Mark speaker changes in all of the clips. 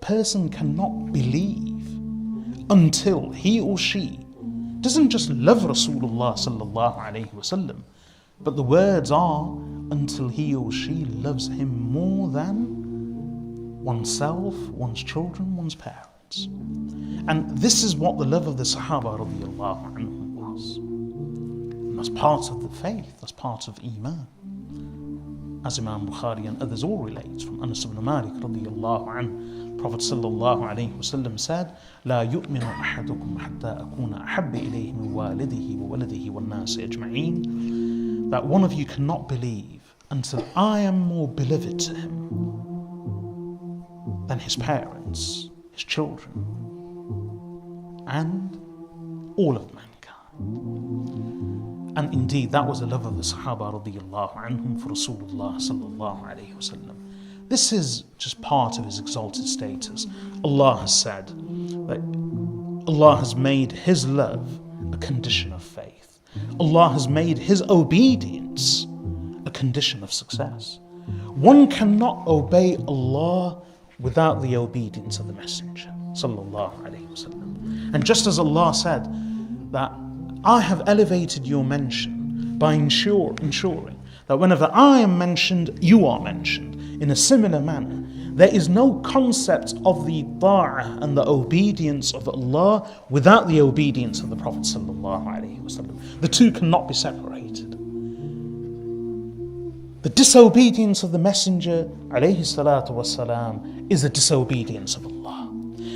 Speaker 1: person cannot believe until he or she doesn't just love Rasulullah sallallahu alayhi wasallam, but the words are, until he or she loves him more than oneself, one's children, one's parents. And this is what the love of the Sahaba radiyallahu anhum was. And that's part of the faith, that's part of Iman. As Imam Bukhari and others all relate from Anas ibn Malik radiyallahu anhu, Prophet sallallahu alayhi wasallam said, لا يؤمن أحدكم حتى أكون أحب إليه من والده وولده والناس أجمعين. That one of you cannot believe until I am more beloved to him than his parents, his children, and all of mankind. And indeed, that was the love of the Sahaba radiyallahu anhum for Rasulullah sallallahu alayhi wasallam. This is just part of his exalted status. Allah has said that Allah has made his love a condition of faith. Allah has made his obedience a condition of success. One cannot obey Allah without the obedience of the Messenger sallallahu alayhi wasallam. And just as Allah said that I have elevated your mention by ensuring that whenever I am mentioned, you are mentioned. In a similar manner, there is no concept of the ta'ah and the obedience of Allah without the obedience of the Prophet sallallahu alaihi wasallam. The two cannot be separated. The disobedience of the Messenger alayhi salatu wasalam is a disobedience of Allah.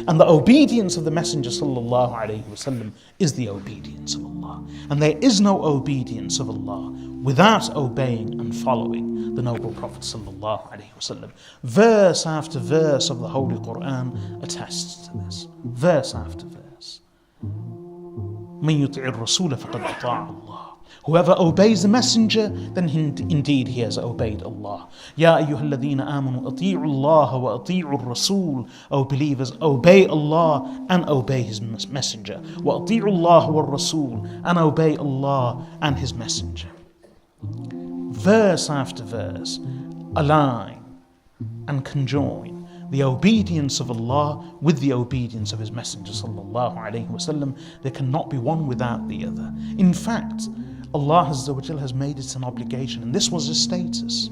Speaker 1: And the obedience of the Messenger sallallahu alayhi wasallam is the obedience of Allah. And there is no obedience of Allah without obeying and following the noble Prophet sallallahu alayhi wasallam. Verse after verse of the Holy Quran attests to this. Verse after verse. مَن يُطِعِ الرَّسُولَ فَقَدْ أَطَاعَ اللَّهِ. Whoever obeys the Messenger, then indeed he has obeyed Allah. Ya ayyuhalladhina amanu ati'u Allah wa ati'u ar-rasul. O believers, obey Allah and obey His Messenger. Wa ati'u Allah wa ar-rasul, and obey Allah and His Messenger. Verse after verse align and conjoin the obedience of Allah with the obedience of His Messenger sallallahu alaihi wasallam. There cannot be one without the other. In fact, Allah Azza wa Jal has made it an obligation, and this was His status.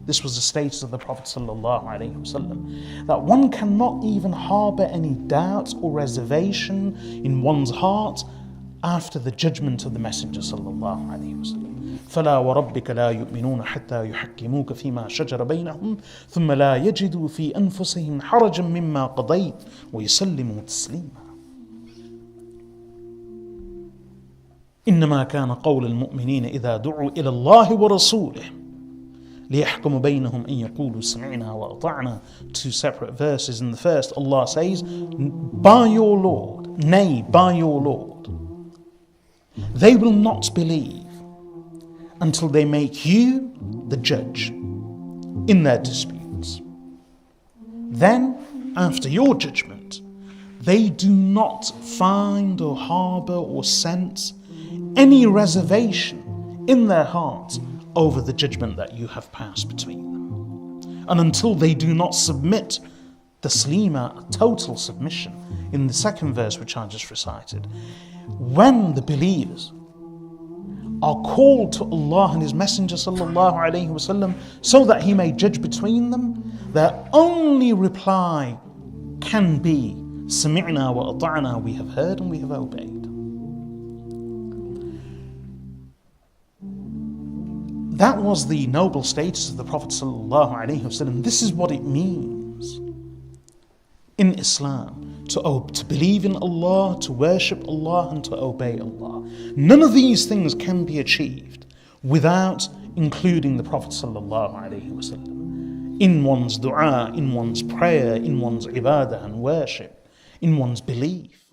Speaker 1: This was the status of the Prophet sallallahu alaihi wasallam, that one cannot even harbour any doubt or reservation in one's heart after the judgment of the Messenger sallallahu alaihi wasallam. فلا وربك لا يؤمنون حتى يحكموك فيما شجر بينهم ثم لا يجدوا في أنفسهم حرجا مما قضيت ويسلموا تسليما. إنما كان قول المؤمنين إذا دعوا إلى الله ورسوله ليحكم بينهم أن يقولوا سمعنا وأطعنا. Two separate verses. In the first, Allah says, by your Lord, nay, by your Lord, they will not believe until they make you the judge in their disputes. Then, after your judgment, they do not find or harbour or sense any reservation in their hearts over the judgment that you have passed between them. And until they do not submit taslima, a total submission, in the second verse which I just recited, when the believers are called to Allah and His Messenger sallallahu alaihi wasallam so that He may judge between them, their only reply can be sami'na wa ata'na, we have heard and we have obeyed. That was the noble status of the Prophet sallallahu alaihi wasallam. This is what it means in Islam to believe in Allah, to worship Allah, and to obey Allah. None of these things can be achieved without including the Prophet sallallahu alaihi wasallam in one's dua, in one's prayer, in one's ibadah and worship, in one's belief.